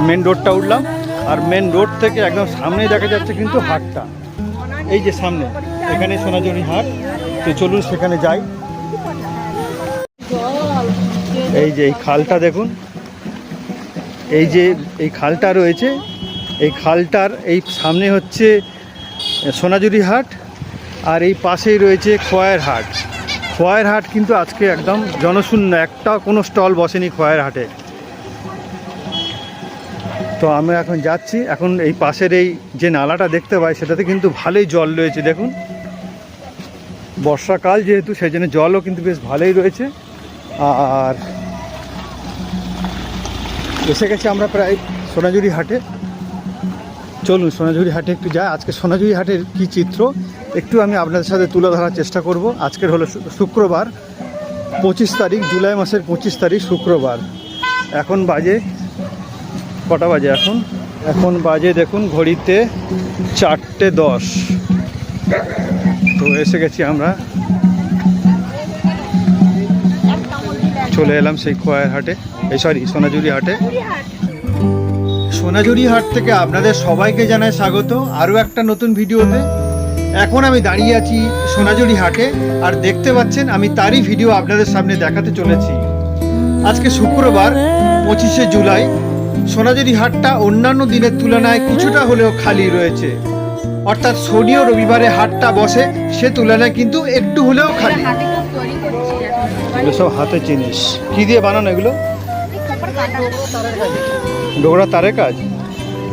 Main রোডটা উঠলাম, আর main road থেকে একদম সামনেই দেখা যাচ্ছে কিন্তু হাটটা, এই যে সামনে এখানে সোনাঝুরি হাট। তো চলুন সেখানে যাই। এই যে এই খালটা দেখুন, এই যে এই খালটা রয়েছে, এই খালটার এই সামনে হচ্ছে সোনাঝুরি হাট, আর এই পাশেই রয়েছে খোয়াইয়ের হাট। খোয়াইয়ের হাট কিন্তু আজকে একদম জনশূন্য, একটা কোনো স্টল বসেনি খোয়াইয়ের হাটে। তো আমরা এখন যাচ্ছি, এখন এই পাশের এই যে নালাটা দেখতে পাই সেটাতে কিন্তু ভালোই জল রয়েছে। দেখুন বর্ষাকাল যেহেতু, সেই জন্য জলও কিন্তু বেশ ভালোই রয়েছে। আর এসে গেছি আমরা প্রায় সোনাঝুরি হাটে। চলুন সোনাঝুরি হাটে একটু যাই। আজকে সোনাঝুরি হাটের কী চিত্র একটু আমি আপনাদের সাথে তুলে ধরার চেষ্টা করব। আজকের হলো শুক্রবার, 25 তারিখ, জুলাই মাসের 25 তারিখ শুক্রবার। এখন বাজে কটা বাজে? এখন বাজে দেখুন ঘড়িতে 4:10। তো এসে গেছি আমরা, চলে এলাম সেই খোয়াইয়ের হাটে, সোনাঝুরি হাটে। সোনাঝুরি হাট থেকে আপনাদের সবাইকে জানাই স্বাগত আরও একটা নতুন ভিডিওতে। এখন আমি দাঁড়িয়ে আছি সোনাঝুরি হাটে, আর দেখতে পাচ্ছেন আমি তারই ভিডিও আপনাদের সামনে দেখাতে চলেছি। আজকে শুক্রবার 25শে জুলাই। সোনাঝুরি হাটটা অন্যান্য দিনের তুলনায় কিছুটা হলেও খালি রয়েছে, অর্থাৎ শনি ও রবিবারে হাটটা বসে, সে তুলনায় কিন্তু একটু হলেও খালি। এগুলো সব হাতের জিনিস। কি দিয়ে বানানো এগুলো? ডোগরা তারের কাজ।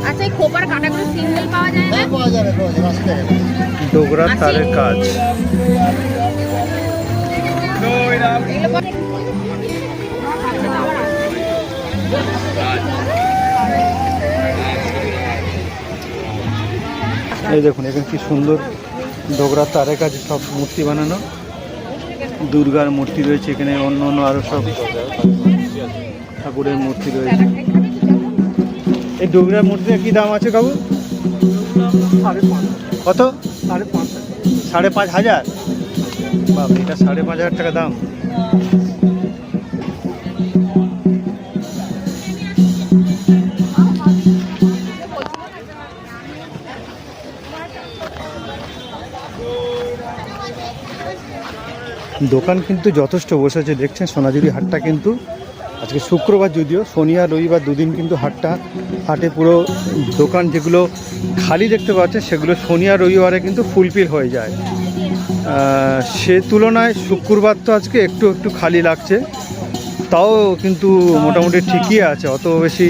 আচ্ছা, এই খোপার কাটাগুলো সিঙ্গেল পাওয়া যায় না? পাওয়া যাবে, ডোগরা তারের কাজ। এই দেখুন এখানে কি সুন্দর ডোগরা তারের কাজ, সব মূর্তি বানানো। দুর্গার মূর্তি রয়েছে এখানে, অন্য অন্য আরো সব ঠাকুরের মূর্তি রয়েছে। এই ডোগরার মূর্তির কি দাম আছে কাকু? কত? 5,500। বাবা, এটা 5,500 টাকা দাম। দোকান কিন্তু যথেষ্ট বসেছে, দেখছেন সোনাঝুরি হাটটা কিন্তু আজকে শুক্রবার, যদিও শনি আর রবিবার দুদিন কিন্তু হাটে পুরো দোকান যেগুলো খালি দেখতে পাচ্ছে সেগুলো শনি আর রবিবারে কিন্তু ফুলফিল হয়ে যায়। সে তুলনায় শুক্রবার তো আজকে একটু একটু খালি লাগছে, তাও কিন্তু মোটামুটি ঠিকই আছে, অত বেশি।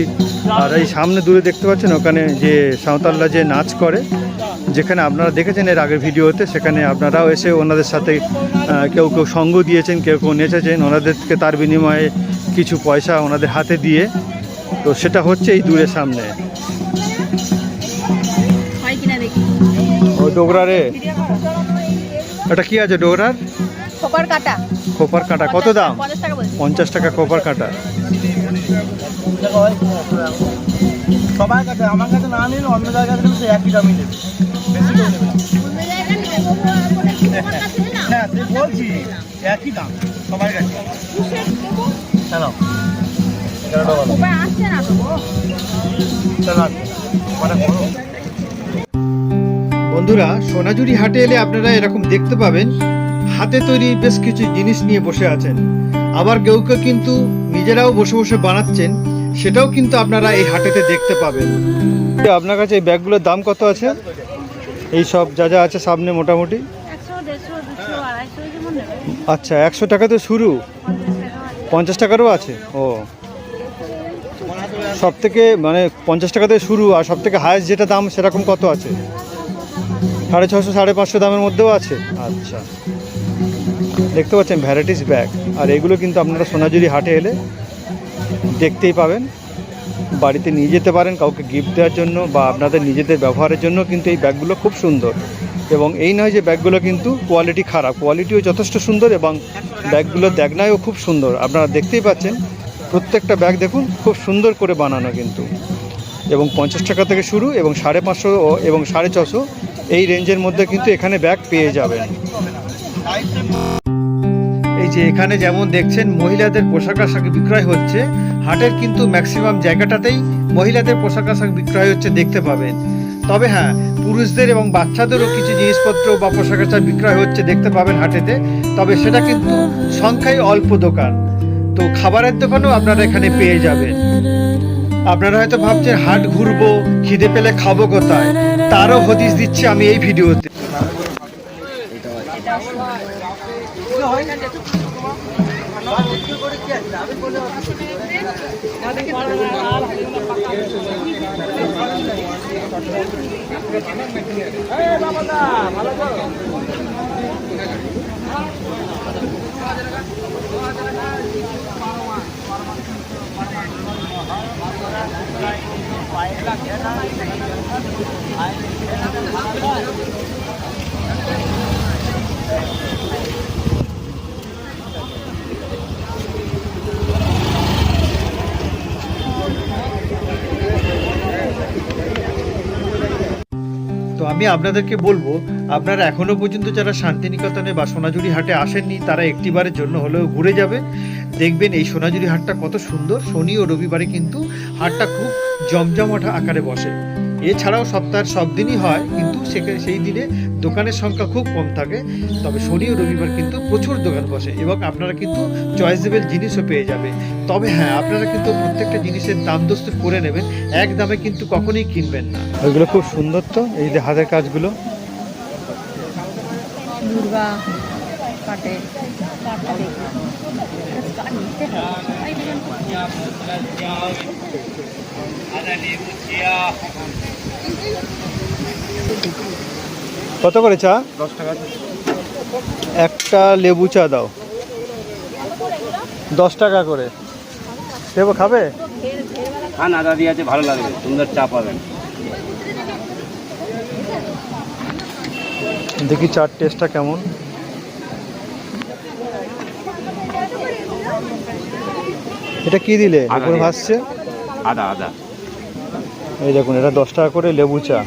আর এই সামনে দূরে দেখতে পাচ্ছেন ওখানে যে সাঁওতালরা যে নাচ করে, যেখানে আপনারা দেখেছেন এর আগের ভিডিওতে, সেখানে আপনারাও এসে ওনাদের সাথে কেউ কেউ সঙ্গ দিয়েছেন, কেউ কেউ নেচেছেন, ওনাদেরকে তার বিনিময়ে কিছু পয়সা ওনাদের হাতে দিয়ে। তো সেটা হচ্ছে এই দূরের সামনে। ও ডোগরারে, এটা কি আছে ডোগরার? খোপার কাটা। খোপার কাটা কত দাম? 50 টাকা খোপার কাটা। সবার কাছে, আমার কাছে না নিলে অন্য জায়গায় সে একই দামই নেবে, বেশি করে নেবে না। হ্যাঁ, সে বলছি একই দাম সবার কাছে। হ্যালো, বন্ধুরা, সোনাঝুরি হাটে এলে আপনারা এরকম দেখতে পাবেন হাতে তৈরি বেশ কিছু জিনিস নিয়ে বসে আছেন। আবার কেউ কেউ কিন্তু নিজেরাও বসে বসে বানাচ্ছেন, সেটাও কিন্তু আপনারা এই হাটেতে দেখতে পাবেন। আপনার কাছে এই ব্যাগগুলোর দাম কত আছে? এই সব যা যা আছে সামনে মোটামুটি 100, 150, 200, 250 আচ্ছা, 100 টাকা তো শুরু, 50 টাকারও আছে। ও, সব থেকে মানে 50 টাকাতে শুরু, আর সব থেকে হায়েস্ট যেটা দাম সেরকম কত আছে? 650, 550 দামের মধ্যেও আছে। আচ্ছা, দেখতে পাচ্ছেন ভ্যারাইটিস ব্যাগ। আর এগুলো কিন্তু আপনারা সোনাঝুরি হাটে এলে দেখতেই পাবেন। বাড়িতে নিয়ে যেতে পারেন কাউকে গিফট দেওয়ার জন্য, বা আপনাদের নিজেদের ব্যবহারের জন্য কিন্তু এই ব্যাগগুলো খুব সুন্দর। এবং এই নয় যে ব্যাগগুলো কিন্তু কোয়ালিটি খারাপ, কোয়ালিটিও যথেষ্ট সুন্দর, এবং ব্যাগগুলোর দেখনায়ও খুব সুন্দর। আপনারা দেখতেই পাচ্ছেন প্রত্যেকটা ব্যাগ দেখুন খুব সুন্দর করে বানানো কিন্তু। এবং 50 টাকা থেকে শুরু, এবং 550 এবং 650 এই রেঞ্জের মধ্যে কিন্তু এখানে ব্যাগ পেয়ে যাবেন। এই যে এখানে যেমন দেখছেন মহিলাদের পোশাক আশাক বিক্রয় হচ্ছে, হাটের কিন্তু ম্যাক্সিমাম জায়গাটাতেই মহিলাদের পোশাক আশাক বিক্রয় হচ্ছে দেখতে পাবেন। তবে হ্যাঁ, পুরুষদের এবং বাচ্চাদেরও কিছু জিনিসপত্র বা পোশাক আশাক বিক্রয় হচ্ছে দেখতে পাবেন হাটেতে, তবে সেটা কিন্তু সংখ্যায় অল্প দোকান। তো খাবারের দোকানও আপনারা এখানে পেয়ে যাবেন। আপনারা হয়তো ভাবছেন হাট ঘুরবো, খিদে পেলে খাবো কোথায়, তারও হদিশ দিচ্ছি আমি এই ভিডিওতে। তো আমি আপনাদেরকে বলবো, আপনারা এখনো পর্যন্ত যারা শান্তিনিকেতনে বা সোনাঝুরি হাটে আসেননি তারা একটিবারের জন্য হলেও ঘুরে যাবেন। দেখবেন এই সোনাঝুরি হাটটা কত সুন্দর। শনি ও রবিবারে কিন্তু হাটটা খুব জমজমাট আকারে বসে। এছাড়াও সপ্তাহের সব দিনই হয়, কিন্তু সেই দিনে দোকানের সংখ্যা খুব কম থাকে। তবে শনি ও রবিবার কিন্তু প্রচুর দোকান বসে এবং আপনারা কিন্তু চয়েসেবল জিনিসও পেয়ে যাবে। তবে হ্যাঁ, আপনারা কিন্তু প্রত্যেকটা জিনিসের দাম দস্তুর করে নেবেন, এক দামে কিন্তু কখনোই কিনবেন না। ওইগুলো খুব সুন্দর। তো এই যে হাতের কাজগুলো দুর্গা কাটে কত করে চা? 10 টাকা। একটা লেবু চা দাও, 10 টাকা করে দেবো। খাবে? হ্যাঁ, আদা দিয়ে আছে, ভালো লাগবে, সুন্দর চা পাবেন। দেখি চার টেস্টটা কেমন। এটা কি দিলে? উপরে ভাসছে আদা আদা। এই দেখুন, এটা 10 টাকা করে লেবু চা।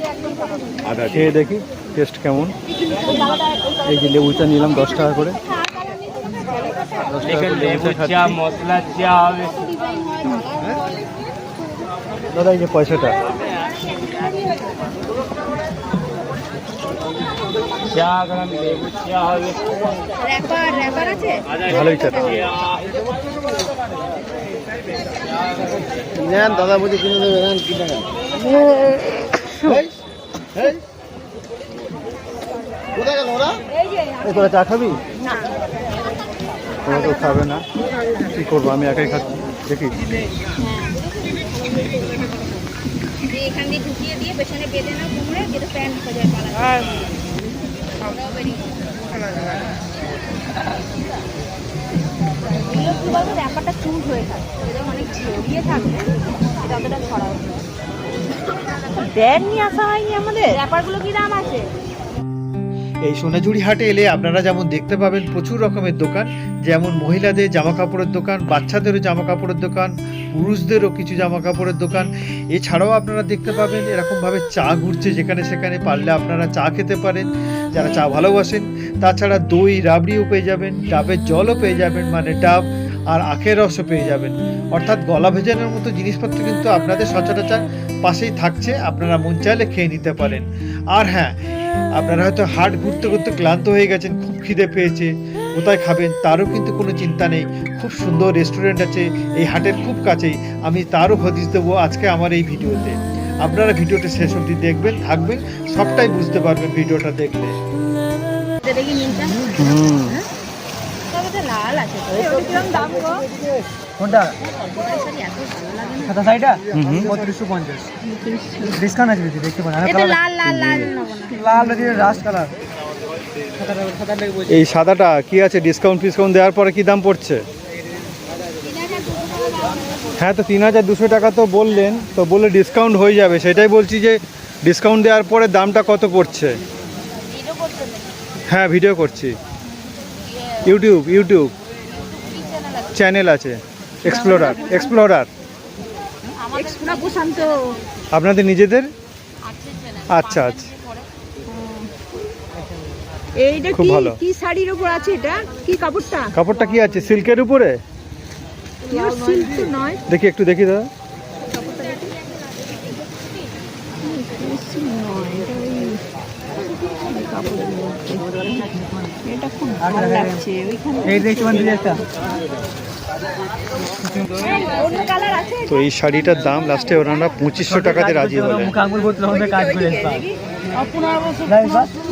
আদা খেয়ে দেখি টেস্ট কেমন। এই যে লেবু চা নিলাম 10 টাকা করে। 10 টাকা করে লেবু চা খাচ্ছি। মশলা চা হবে দাদা, এই যে পয়সাটা। চা গরম লেবু চা হবে। র্যাপার আছে ভালোই চা। নেন দাদা, বলছি কিনে দেবে, নেন কি টাকা। কোথায় গেল ওরা? এই তোরা চা খাবি? তোরা তো খাবে না, কি করবো, আমি একাই খাচ্ছি। দেখি এখান দিয়ে ঢুকিয়ে দিয়ে পেছনে বেঁধে না কোমরে যেটা প্যান্ট হয়ে যায় পালা। কি বলবো, র্যাপারটা চুট হয়ে থাকে, এটা অনেক ছড়িয়ে থাকবে, এটা অতটা ছড়াবে। ব্যাগ নিয়ে আসা হয়নি আমাদের। র্যাপারগুলো কি দাম আছে? এই সোনাঝুরি হাটে এলে আপনারা যেমন দেখতে পাবেন প্রচুর রকমের দোকান, যেমন মহিলাদের জামা কাপড়ের দোকান, বাচ্চাদেরও জামা কাপড়ের দোকান, পুরুষদেরও কিছু জামা কাপড়ের দোকান। এছাড়াও আপনারা দেখতে পাবেন এরকমভাবে চা ঘুরছে, যেখানে সেখানে পারলে আপনারা চা খেতে পারেন যারা চা ভালোবাসেন। তাছাড়া দই রাবড়িও পেয়ে যাবেন, ডাবের জলও পেয়ে যাবেন, মানে ডাব আর আখের রসও পেয়ে যাবেন। অর্থাৎ গলা ভেজানোর মতো জিনিসপত্র কিন্তু আপনাদের সচরাচর পাশেই থাকছে, আপনারা মন চাইলে খেয়ে নিতে পারেন। আর হ্যাঁ, আপনারা হয়তো হাট ঘুরতে ঘুরতে ক্লান্ত হয়ে গেছেন, খুব খিদে পেয়েছে, কোথায় খাবেন তারও কিন্তু কোনো চিন্তা নেই। খুব সুন্দর রেস্টুরেন্ট আছে এই হাটের খুব কাছেই, আমি তারও হদিশ দেবো আজকে আমার এই ভিডিওতে। আপনারা ভিডিওটা শেষ অবধি দেখবেন, থাকবেন, সবটাই বুঝতে পারবেন ভিডিওটা দেখলে। দেখি নিনটা তবে লাল আছে, কিরকম দাম গো? কোনটা? এত ভালো লাগে না। সাদা সাইডটা 3550 ডিসকাউন্ট আছে দিদি, দেখতে পারেন। এটা লাল লাল লাল নেবো না। লাল দিয়ে রাস্ট কালার। এই সাদাটা কি আছে? ডিসকাউন্ট ফিসকাউন্ট দেওয়ার পরে কি দাম পড়ছে? হ্যাঁ, তো 3200 টাকা তো বললেন, তো বলে ডিসকাউন্ট হয়ে যাবে, সেটাই বলছি যে ডিসকাউন্ট দেওয়ার পরে দামটা কত পড়ছে? হ্যাঁ, ভিডিও করছি, ইউটিউব চ্যানেল আছে, এক্সপ্লোরার। আপনাদের নিজেদের? আচ্ছা আচ্ছা। এইটা খুব কি ভালো। কি শাড়ির উপর আছে? এটা কি কাপড়টা? কাপড়টা কি আছে, সিল্কের উপরে? পিওর সিল্ক তো নয়। দেখি একটু দেখি দাদা। কাপড়টা দেখি। সিল্ক নয়, এটা ওই কাপড়ের মধ্যে। এটা খুব ভালো লাগছে। ওইখানে এই দেখতে পাচ্ছি একটা অন্য কালার আছে? তো এই শাড়িটার দাম লাস্টে ওনারা 2500 টাকাতে রাজি হলেন। মুখ আঙুল করতে হবে কাজ করে দেখি।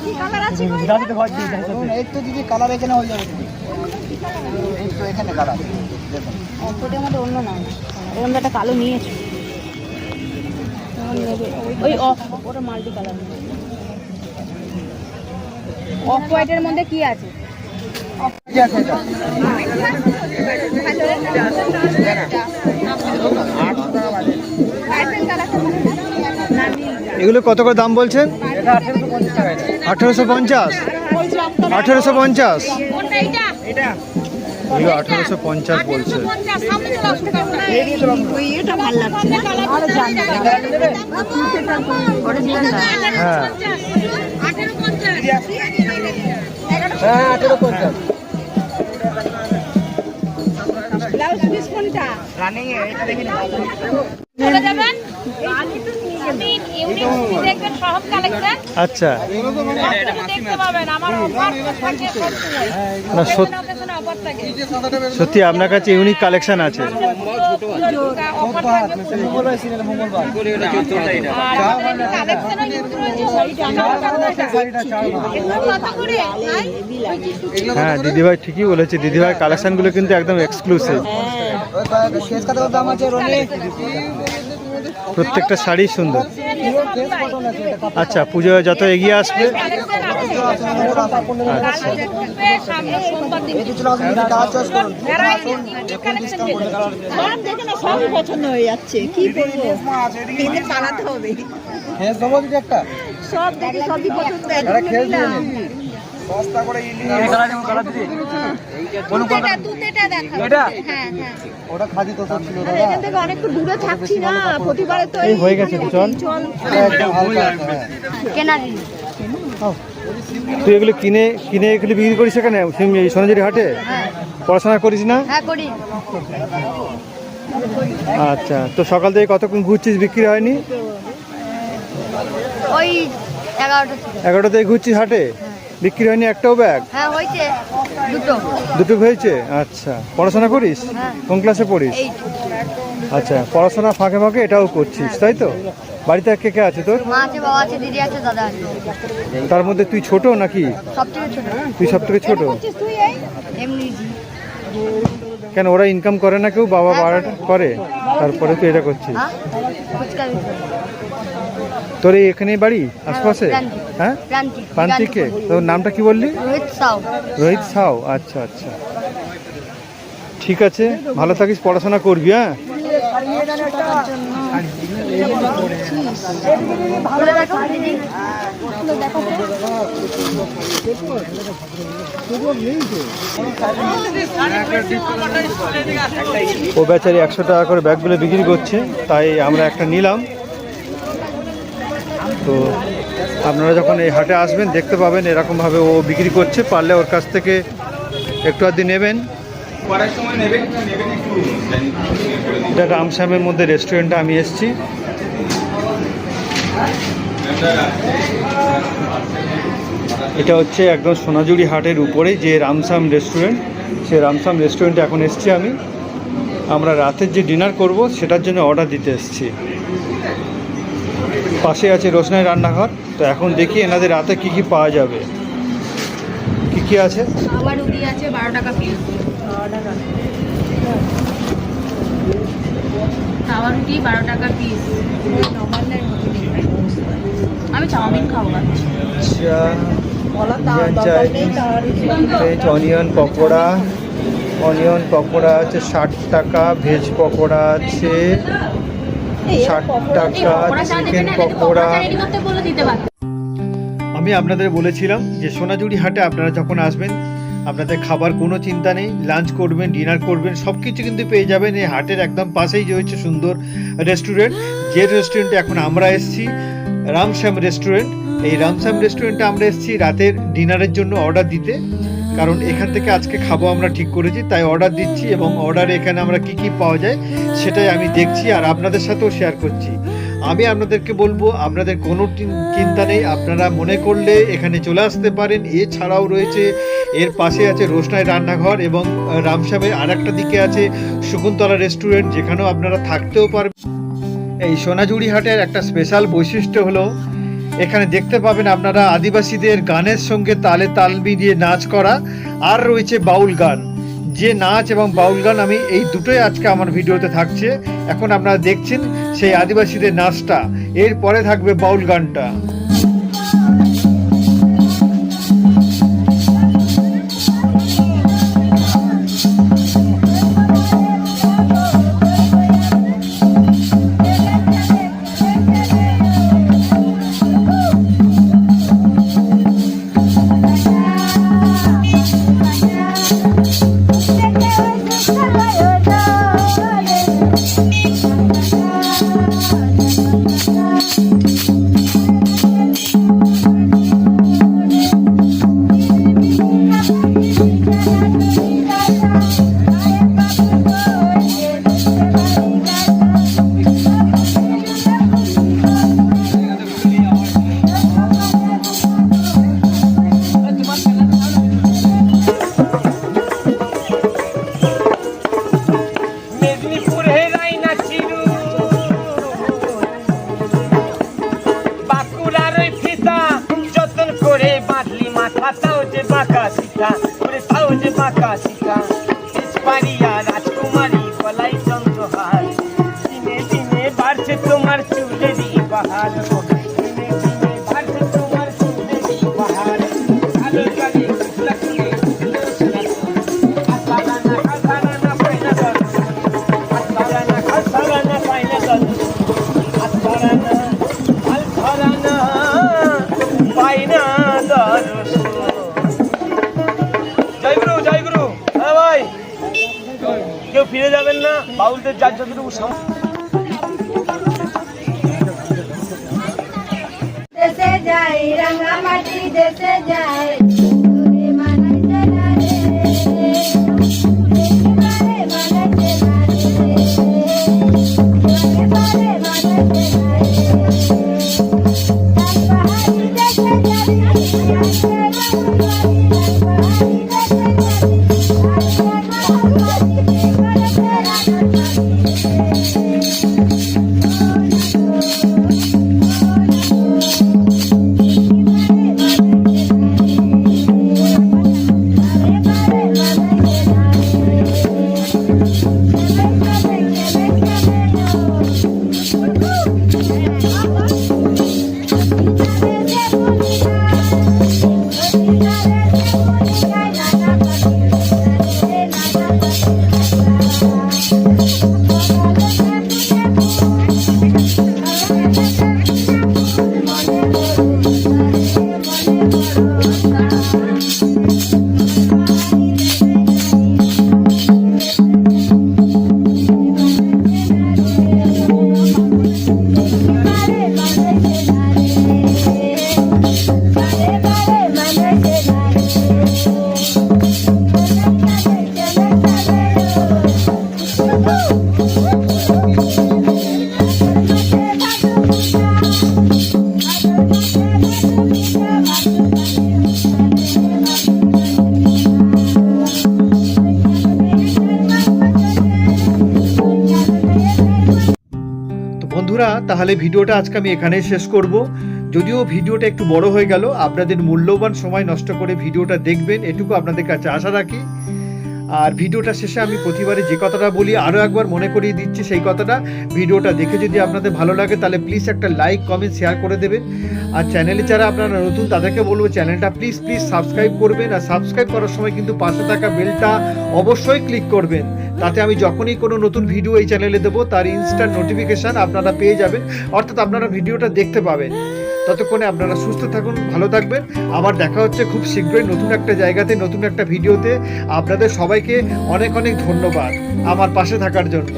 কি কালার আছে? এই তো দিদি কালার এখানে হয়ে যাবে এই তো এখানে কালার দেখুন অপটের মধ্যে অন্য নাম। এরকম একটা কালো নিয়েছো। ওই অফ ওটা মাল্টি কালার। অফ হোয়াইটের মধ্যে কি আছে? কি আছে এটা এগুলো কত করে দাম বলছেন? এটা 1850 টাকা এটা 1850। 1850 কোনটা এটা? এটা এগুলো 1850 বলছে। ওই এটা ভালো লাগছে না? আরো জানতে হ্যাঁ হ্যাঁ 1850 ব্লাউজ পিস কোনটা? রানিং এটা দেখি না চলে যাবেন। আপনি ইউনিক দেখবেন সব কালেকশন। আচ্ছা, দেখতে পাবেন আমার অফার থাকে না সত্যি অফার থাকে। সত্যি আপনার কাছে ইউনিক কালেকশন আছে। অফার থাকে। মঙ্গলবার সিরিয়াল মঙ্গলবার কালেকশনও ইউজ রয়েছে। শাড়িটা শাড়িটা চার কত করে? হ্যাঁ দিদিভাই ঠিকই বলেছে, দিদিভাই কালেকশনগুলো কিন্তু একদম এক্সক্লুসিভ। ওই শেষ কথা দাম আছে রনি প্রত্যেকটা শাড়ি সুন্দর। আচ্ছা, পুজো যত এগিয়ে আসবে। আচ্ছা সামনে সোমবার দিন সবই পছন্দ হয়ে যাচ্ছে। কি করবো, এদের পালাতে হবে। খেস দেবো দিদি একটা সব দেখে সবই পছন্দ। এটা খেস দিও সস্তা করে ইলি কালার দেবো কালার দিদি এটা ওটা খাদি তো সব ছিল দাদা এখান থেকে অনেক দূরে থাকছি না, প্রতিবারে তো এই হয়ে গেছে তো, চল। একদম হালকা কেনা তুই এগুলো কিনে কিনে এগুলো বিক্রি করিস এখানে এই সোনাঝুরি হাটে? পড়াশোনা করিস না? হ্যাঁ করি। আচ্ছা, তো সকাল থেকে কতক্ষণ ঘুরছিস, বিক্রি হয়নি? ওই 11টা থেকে। 11টা থেকে ঘুরছিস হাটে, বিক্রি হয়নি একটাও ব্যাগ? হ্যাঁ হয়েছে দুটো। দুটো হয়েছে। আচ্ছা, পড়াশোনা করিস? হ্যাঁ। কোন ক্লাসে পড়িস? 8। আচ্ছা, পড়াশোনা ফাঁকে ফাঁকে এটাও করছিস, তাই তো? বাড়িতে কে কে আছে তোর? মা আছে, বাবা আছে, দিদি আছে, দাদা আছে। তার মধ্যে তুই ছোট নাকি? সব থেকে ছোট। তুই সব থেকে ছোট? এমনি কেন, ওরা ইনকাম করে না কেউ? বাবা বাড়াটা করে, তারপরে তুই এটা করছিস? হ্যাঁ ফুচকা বিক্রি। তোর এই এখানেই বাড়ি আশপাশে? প্রান্তিক। হ্যাঁ, প্রান্তিক। প্রান্তিকে। তোর নামটা কি বললি? রোহিত সাউ। রোহিত সাউ। আচ্ছা আচ্ছা, ঠিক আছে, ভালো থাকিস, পড়াশোনা করবি। হ্যাঁ, খুলে দেখো দিদি। ও বেচারি 100 টাকা করে ব্যাগগুলো বিক্রি করছে, তাই আমরা একটা নিলাম। তো আপনারা যখন এই হাটে আসবেন দেখতে পাবেন এরকমভাবে ও বিক্রি করছে, পারলে ওর কাছ থেকে একটু আধ নেবেন। এটা রামশ্যামের মধ্যে রেস্টুরেন্টে আমি এসেছি। এটা হচ্ছে একদম সোনাঝুরি হাটের উপরে যে রামশ্যাম রেস্টুরেন্ট, সেই রামশ্যাম রেস্টুরেন্টে এখন এসেছি আমি। আমরা রাতের যে ডিনার করব সেটার জন্য অর্ডার দিতে এসেছি। পাশে আছে রোশনাই রান্নাঘর। তো এখন দেখি এনাদের রাতে কি কি পাওয়া যাবে, কি কি আছে। আমার রুটি আছে 12 টাকা পিস। তাওয়া রুটি 12 টাকা পিস। আমি চাউমিন খাবো। Veg onion pakora, onion pakora আছে 60 টাকা, ভেজ পকোড়া আছে 60 টাকা, চিকেন পকোড়া। আমি আপনাদের বলেছিলাম যে সোনাঝুরি হাটে আপনারা যখন আসবেন আপনাদের খাবার কোনো চিন্তা নেই, লাঞ্চ করবেন, ডিনার করবেন, সব কিছু কিন্তু পেয়ে যাবেন এই হাটের একদম পাশেই যে হচ্ছে সুন্দর রেস্টুরেন্ট। যে রেস্টুরেন্টে এখন আমরা এসেছি রামশ্যাম রেস্টুরেন্ট। এই রামসাম রেস্টুরেন্টে আমরা এসেছি রাতের ডিনারের জন্য অর্ডার দিতে, কারণ এখান থেকে আজকে খাবো আমরা ঠিক করেছি, তাই অর্ডার দিচ্ছি এবং অর্ডারে এখানে আমরা কি কি পাওয়া যায় সেটাই আমি দেখছি আর আপনাদের সাথেও শেয়ার করছি। আমি আপনাদেরকে বলবো আপনাদের কোনো চিন্তা নেই, আপনারা মনে করলে এখানে চলে আসতে পারেন। এছাড়াও রয়েছে এর পাশে আছে রোশনাই রান্নাঘর এবং রামসামের আর একটা দিকে আছে শকুন্তলা রেস্টুরেন্ট, যেখানেও আপনারা থাকতেও পারবেন। এই সোনাঝুরি হাটের একটা স্পেশাল বৈশিষ্ট্য হলো এখানে দেখতে পাবেন আপনারা আদিবাসীদের গানের সঙ্গে তালে তাল মিলিয়ে নাচ করা, আর রয়েছে বাউল গান। যে নাচ এবং বাউল গান আমি এই দুটোই আজকে আমার ভিডিওতে থাকছে। এখন আপনারা দেখছেন সেই আদিবাসীদের নাচটা, এরপরে থাকবে বাউল গানটা। রাজকুমারী পলাই চন্দ্রহার, দিনে দিনে বাড়ছে তোমার চুলেরই বাহার, দিনে দিনে বাড়ছে তোমার চুলেরই বাহার। ভালো জানি কেউ ফিরে যাবেন না, বাউলদের যার যতটুকু দেশে যাই রাঙামাটি দেশে যাই বন্ধুরা, তাহলে ভিডিওটা আজকে আমি এখানেই শেষ করব। যদিও ভিডিওটা একটু বড় হয়ে গেল, আপনাদের মূল্যবান সময় নষ্ট করে ভিডিওটা দেখবেন এটুকু আপনাদের কাছে আশা রাখি। আর ভিডিওটা শেষে আমি প্রতিবারে যে কথাটা বলি আরও একবার মনে করিয়ে দিচ্ছি সেই কথাটা, ভিডিওটা দেখে যদি আপনাদের ভালো লাগে তাহলে প্লিজ একটা লাইক কমেন্ট শেয়ার করে দেবেন। আর চ্যানেলে যারা আপনারা নতুন তাদেরকে বলবো চ্যানেলটা প্লিজ সাবস্ক্রাইব করবেন। আর সাবস্ক্রাইব করার সময় কিন্তু পাশে থাকা বেলটা অবশ্যই ক্লিক করবেন, তাতে আমি যখনই কোনো নতুন ভিডিও এই চ্যানেলে দেবো তার ইনস্ট্যান্ট নোটিফিকেশান আপনারা পেয়ে যাবেন, অর্থাৎ আপনারা ভিডিওটা দেখতে পাবেন। ততক্ষণে আপনারা সুস্থ থাকুন, ভালো থাকবেন। আবার দেখা হচ্ছে খুব শীঘ্রই নতুন একটা জায়গাতে, নতুন একটা ভিডিওতে। আপনাদের সবাইকে অনেক অনেক ধন্যবাদ আমার পাশে থাকার জন্য।